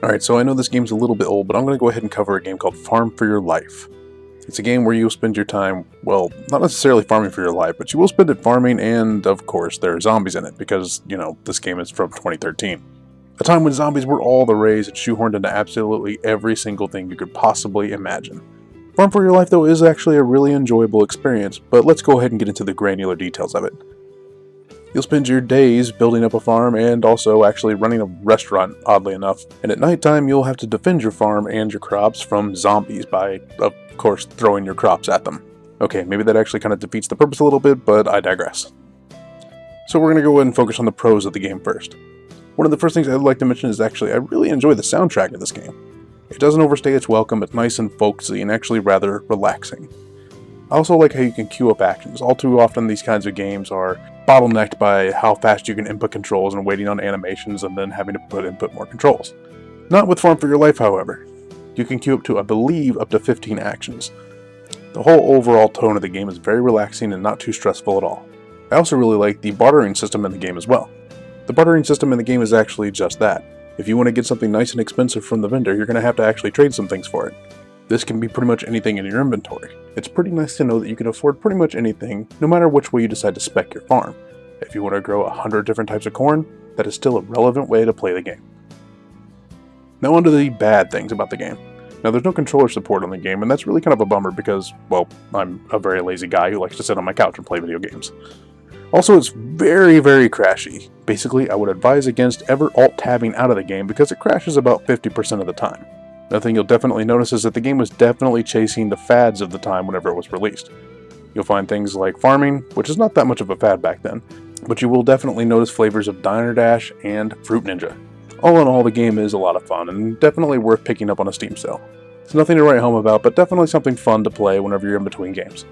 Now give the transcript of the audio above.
Alright, so I know this game's a little bit old, but I'm going to go ahead and cover a game called Farm for Your Life. It's a game where you'll spend your time, well, not necessarily farming for your life, but you will spend it farming, and of course there are zombies in it, because, this game is from 2013. A time when zombies were all the rage and shoehorned into absolutely every single thing you could possibly imagine. Farm for Your Life, though, is actually a really enjoyable experience, but let's go ahead and get into the granular details of it. You'll spend your days building up a farm and also actually running a restaurant, oddly enough. And at nighttime, you'll have to defend your farm and your crops from zombies by, of course, throwing your crops at them. Okay, maybe that actually kind of defeats the purpose a little bit, but I digress. So we're going to go ahead and focus on the pros of the game first. One of the first things I'd like to mention is actually I really enjoy the soundtrack of this game. It doesn't overstay its welcome, it's nice and folksy and actually rather relaxing. I also like how you can queue up actions. All too often these kinds of games are bottlenecked by how fast you can input controls and waiting on animations and then having to input more controls. Not with Farm for Your Life, however. You can queue up to, I believe, up to 15 actions. The whole overall tone of the game is very relaxing and not too stressful at all. I also really like the bartering system in the game as well. The bartering system in the game is actually just that. If you want to get something nice and expensive from the vendor, you're going to have to actually trade some things for it. This can be pretty much anything in your inventory. It's pretty nice to know that you can afford pretty much anything, no matter which way you decide to spec your farm. If you want to grow 100 different types of corn, that is still a relevant way to play the game. Now on to the bad things about the game. Now there's no controller support on the game, and that's really kind of a bummer because, well, I'm a very lazy guy who likes to sit on my couch and play video games. Also, it's very, very crashy. Basically, I would advise against ever alt-tabbing out of the game because it crashes about 50% of the time. Another thing you'll definitely notice is that the game was definitely chasing the fads of the time whenever it was released. You'll find things like farming, which is not that much of a fad back then, but you will definitely notice flavors of Diner Dash and Fruit Ninja. All in all, the game is a lot of fun and definitely worth picking up on a Steam sale. It's nothing to write home about, but definitely something fun to play whenever you're in between games.